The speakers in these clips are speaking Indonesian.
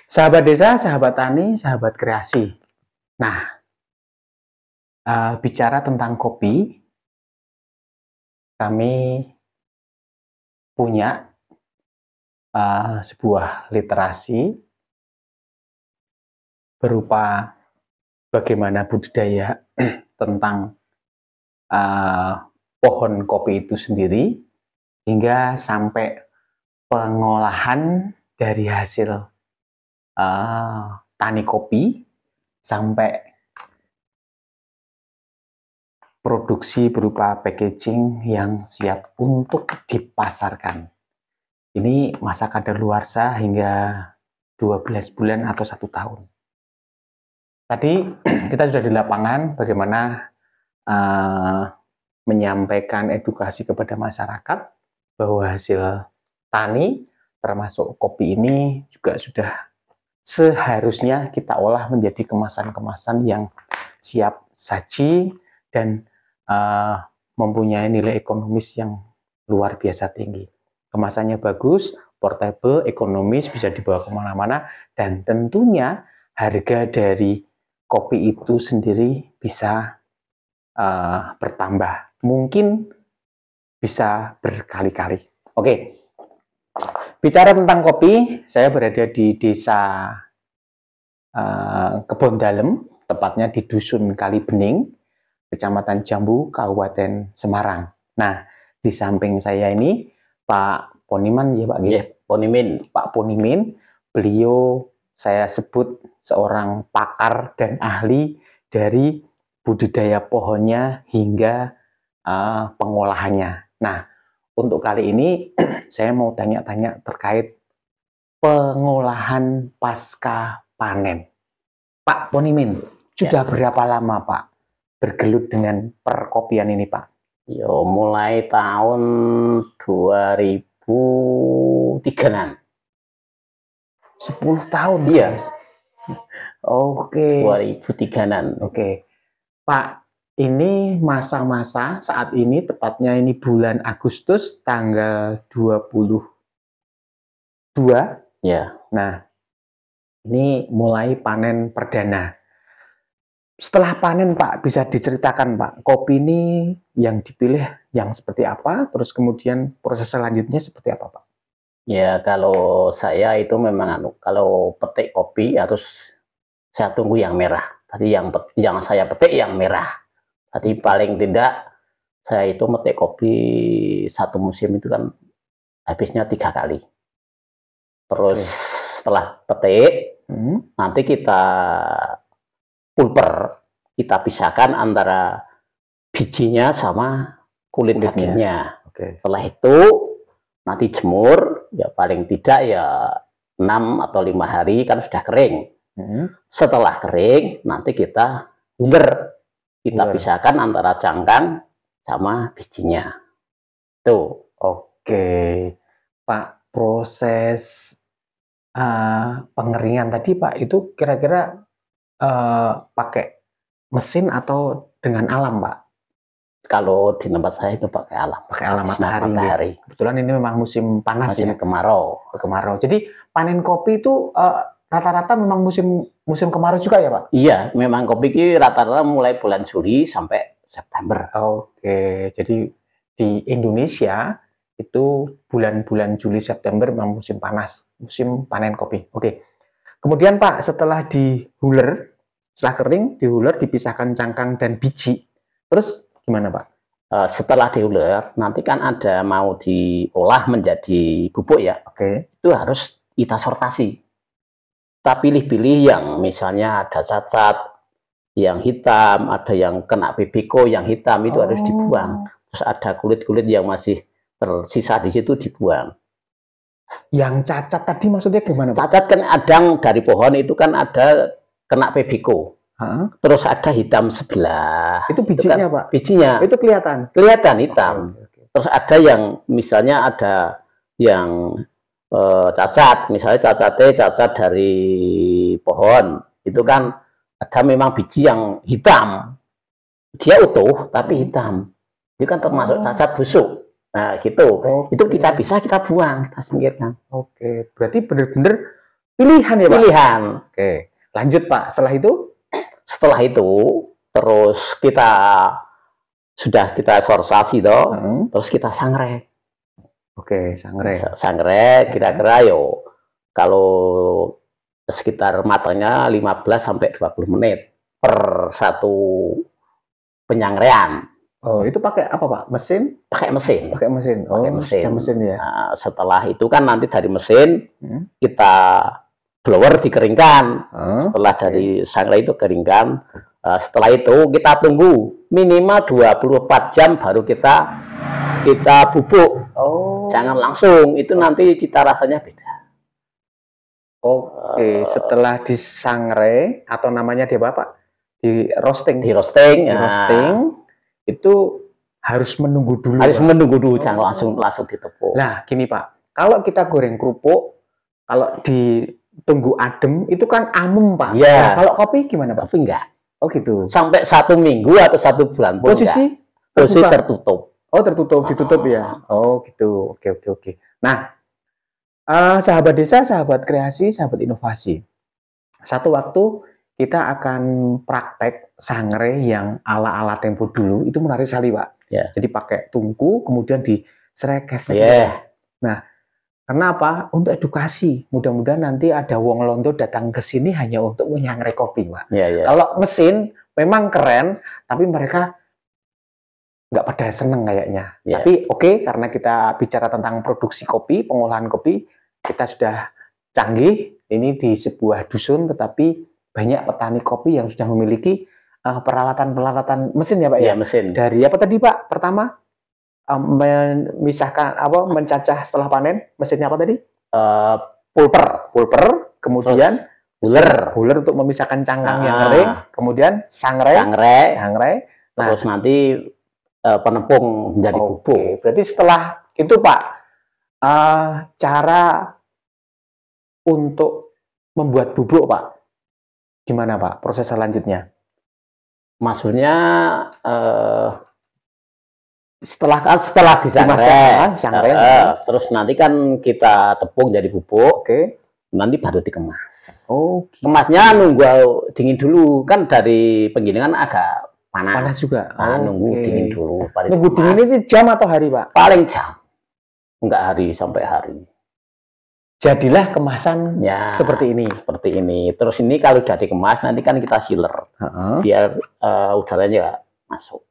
Sahabat desa, sahabat tani, sahabat kreasi. Nah, bicara tentang kopi, kami punya sebuah literasi berupa bagaimana budidaya tentang pohon kopi itu sendiri, hingga sampai pengolahan dari hasil tani kopi sampai produksi berupa packaging yang siap untuk dipasarkan. Ini masa kadaluarsa hingga 12 bulan atau 1 tahun. Tadi kita sudah di lapangan bagaimana menyampaikan edukasi kepada masyarakat bahwa hasil tani termasuk kopi ini juga sudah seharusnya kita olah menjadi kemasan-kemasan yang siap saji dan mempunyai nilai ekonomis yang luar biasa tinggi. Kemasannya bagus, portable, ekonomis, bisa dibawa kemana-mana, dan tentunya harga dari kopi itu sendiri bisa bertambah. Mungkin bisa berkali-kali. Oke, bicara tentang kopi, saya berada di desa Kebon Dalem, tepatnya di Dusun Kalibening, Kecamatan Jambu, Kabupaten Semarang. Nah, di samping saya ini Pak Poniman, ya Pak? Ya, Ponimin. Pak Ponimin, beliau saya sebut seorang pakar dan ahli dari budidaya pohonnya hingga pengolahannya. Nah, untuk kali ini saya mau tanya-tanya terkait pengolahan pasca panen. Pak Ponimin, sudah berapa lama Pak bergelut dengan perkopian ini Pak? Yo, mulai tahun 2003-an. 10 tahun? Iya. Oke. 2003-an. Oke. Pak, ini masa-masa saat ini, tepatnya ini bulan Agustus tanggal 22. Ya. Nah, ini mulai panen perdana. Setelah panen Pak, bisa diceritakan Pak, kopi ini yang dipilih yang seperti apa, terus kemudian proses selanjutnya seperti apa Pak? Ya, kalau saya itu memang kalau petik kopi harus saya tunggu yang merah. Tadi yang saya petik yang merah. Tadi paling tidak saya itu metik kopi satu musim itu kan habisnya 3 kali. Terus setelah petik, nanti kita pulper, kita pisahkan antara bijinya sama kulit dagingnya. Setelah itu nanti jemur, ya paling tidak ya 6 atau 5 hari kan sudah kering. Setelah kering, nanti kita huler. Kita pisahkan antara cangkang sama bijinya. Tuh. Oke. Pak, proses pengeringan tadi Pak, itu kira-kira pakai mesin atau dengan alam Pak? Kalau di tempat saya itu pakai alam. Pakai alam matahari. Kebetulan ini memang musim panas ya. Kemarau. Kemarau. Jadi panen kopi itu rata-rata memang musim kemarau juga ya Pak? Iya, memang kopi ini rata-rata mulai bulan Juli sampai September. Oke, jadi di Indonesia itu bulan-bulan Juli September memang musim panas, musim panen kopi. Oke. Kemudian Pak, setelah dihuler, setelah kering, dihuler, dipisahkan cangkang dan biji. Terus gimana Pak? Setelah dihuler, nanti kan ada mau diolah menjadi bubuk ya. Itu harus kita sortasi. Kita pilih-pilih yang misalnya ada cacat, yang hitam, ada yang kena BBK yang hitam, itu harus dibuang. Terus ada kulit-kulit yang masih tersisa di situ dibuang. Yang cacat tadi maksudnya gimana Pak? Cacat kan adang dari pohon itu kan ada kena PBK. Terus ada hitam sebelah. Itu bijinya itu kan, Pak? Bijinya. Itu kelihatan? Kelihatan hitam. Terus ada yang misalnya ada yang cacat. Misalnya cacat dari pohon. Itu kan ada memang biji yang hitam. Dia utuh tapi hitam. Itu kan termasuk cacat busuk. Nah gitu. Itu kita bisa kita buang, kita singkirkan. Oke. Berarti benar-benar Pilihan ya Pak? Pilihan. Oke, lanjut Pak. Setelah itu terus kita sortasi toh, terus kita sangrai. Oke, sangrai. Sangrai kira-kira yo kalau sekitar matangnya 15 sampai 20 menit per satu penyangrean. Oh, itu pakai apa Pak? Mesin? Pakai mesin. Pakai mesin. Oh, pakai mesin. Mesin ya. Nah, setelah itu kan nanti dari mesin kita blower dikeringkan. Setelah dari sangrai itu keringkan, setelah itu kita tunggu minimal 24 jam baru kita bubuk. Oh. Jangan langsung, itu nanti cita rasanya beda. Oke, setelah disangrai atau namanya di apa Pak? Di roasting. Di roasting, itu harus menunggu dulu. Harus menunggu dulu, jangan langsung ditepuk. Nah, gini Pak, kalau kita goreng kerupuk, kalau ditunggu adem itu kan amem Pak. Iya. Nah, kalau kopi gimana Pak? Kopi enggak. Oh gitu. Sampai 1 minggu atau 1 bulan pun posisi tertutup. Oh ditutup ya. Oh gitu. Oke. Nah, sahabat desa, sahabat kreasi, sahabat inovasi. Satu waktu kita akan praktek sangrai yang ala-ala tempo dulu. Itu menarik sekali Pak. Yeah. Jadi pakai tungku, kemudian diserekes. Yeah. Nah, kenapa? Untuk edukasi. Mudah-mudahan nanti ada wong londo datang ke sini hanya untuk menyangrai kopi Pak. Yeah. Kalau mesin memang keren, tapi mereka nggak pada seneng kayaknya. Yeah. Tapi oke, karena kita bicara tentang produksi kopi, pengolahan kopi, kita sudah canggih. Ini di sebuah dusun, tetapi banyak petani kopi yang sudah memiliki peralatan mesin ya Pak ya. Mesin. Dari apa tadi Pak? Pertama memisahkan mencacah setelah panen, mesinnya apa tadi? Pulper, kemudian buler untuk memisahkan cangkang yang kering, kemudian sangrai. Nah, terus nanti penepung menjadi bubuk. Berarti setelah itu Pak, cara untuk membuat bubuk Pak, gimana Pak proses selanjutnya? Maksudnya setelah disangrai, terus nanti kan kita tepung jadi bubuk. Nanti baru dikemas. Kemasnya nunggu dingin dulu, kan dari penggilingan agak panas juga. Nunggu dingin dulu. Nunggu dingin ini jam atau hari Pak? Paling jam, enggak hari sampai hari. Jadilah kemasan seperti ini. Terus ini kalau udah dikemas nanti kan kita sealer, biar udaranya masuk.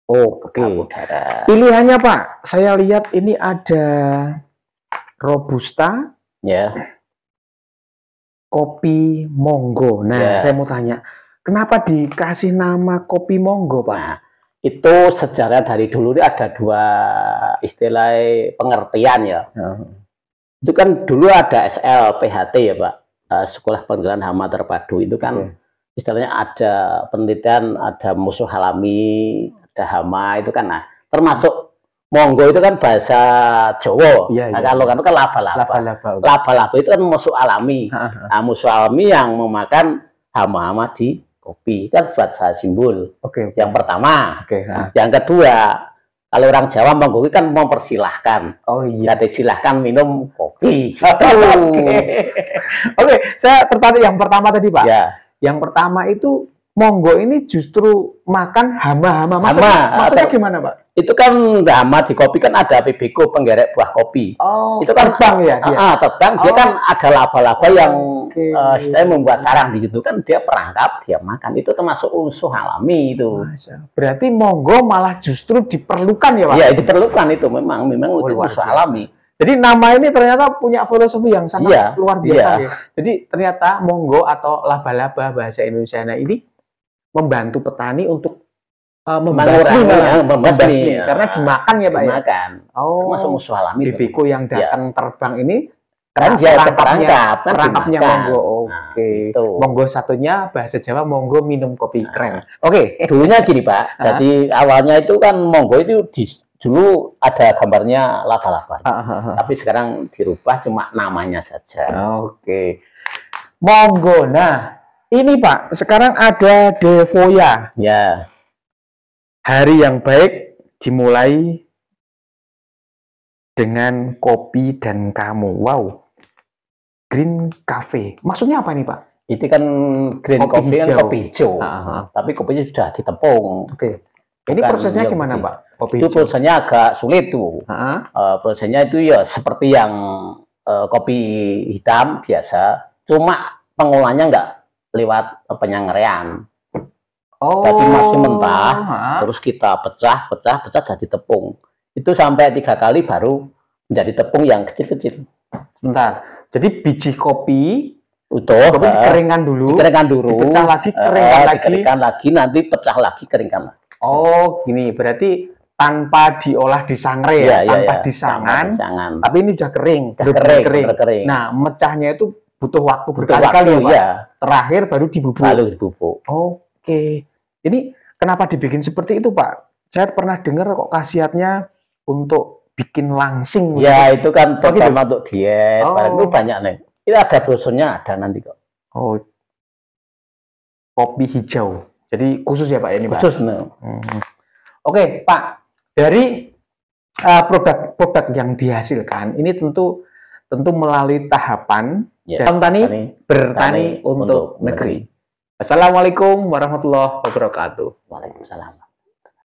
Udara. Pilihannya Pak, saya lihat ini ada Robusta, kopi Monggo. Nah, saya mau tanya, kenapa dikasih nama kopi Monggo Pak? Nah, itu sejarah dari dulu ada 2 istilah pengertian ya. Itu kan dulu ada SLPHT ya Pak, Sekolah Pengendalian Hama Terpadu. Itu kan istilahnya ada penelitian, ada musuh alami, ada hama, itu kan. Nah, termasuk Monggo itu kan bahasa Jawa. Kalau kan laba-laba itu kan musuh alami. Nah, musuh alami yang memakan hama-hama di kopi, kan bahasa simbol. Yang pertama. Yang kedua, kalau orang Jawa Monggo kan mempersilahkan. Jadi silahkan minum kopi. Saya tertarik yang pertama tadi Pak. Yang pertama itu Monggo ini justru makan hama-hama. Maksudnya gimana Pak? Itu kan hama di kopi kan ada PBK, penggerek buah kopi. Itu kan terbang ya? Terbang, dia kan ada laba-laba yang saya membuat sarang di situ, kan dia perangkap, dia makan. Itu termasuk unsur alami itu. Berarti Monggo malah justru diperlukan ya Pak? Iya, diperlukan itu memang unsur alami. Jadi nama ini ternyata punya filosofi yang sangat luar biasa ya. Jadi ternyata Monggo atau laba-laba bahasa Indonesia ini membantu petani untuk membasmi, karena dimakan ya Pak. Dimakan. Termasuk musuh alami. Bibiko yang datang terbang ini kan dia perangkapnya Monggo. Monggo satunya bahasa Jawa Monggo minum kopi, keren. Dulunya gini Pak. Jadi awalnya itu kan Monggo itu dulu ada gambarnya laba-laba. Tapi sekarang dirubah cuma namanya saja. Monggo. Nah, ini Pak, sekarang ada Devoya. Hari yang baik dimulai dengan kopi dan kamu. Wow. Green Cafe. Maksudnya apa nih, Pak? Itu kan green Kopi coffee kan hijau. kopi hijau. Tapi kopinya sudah ditepung. Oke. Ini prosesnya gimana, Pak? Kopi itu hijau. prosesnya agak sulit tuh. Prosesnya itu ya seperti yang kopi hitam biasa, cuma pengolahannya nggak lewat penyangrean. Jadi masih mentah, terus kita pecah jadi tepung. Itu sampai 3 kali baru menjadi tepung yang kecil-kecil. Sebentar. Jadi biji kopi utuh dikeringkan dulu, dipecah lagi, keringkan lagi, nanti pecah lagi, keringkan lagi. Oh, gini. Berarti tanpa diolah di sangrai tanpa disangan, tapi ini sudah kering. Kering. Nah, mecahnya itu butuh waktu berkali-kali ya. Terakhir baru dibubuk. Oke. Ini kenapa dibikin seperti itu, Pak? Saya pernah dengar kok khasiatnya untuk bikin langsing. Ya, itu kan terutama untuk diet. Itu banyak nih. Ini ada brosurnya, ada nanti kok. Oh, kopi hijau. Jadi khusus ya Pak ini, Pak? Khusus. Oke, Pak. Dari produk-produk yang dihasilkan, ini tentu melalui tahapan bertani untuk negeri. Assalamualaikum warahmatullahi wabarakatuh. Waalaikumsalam.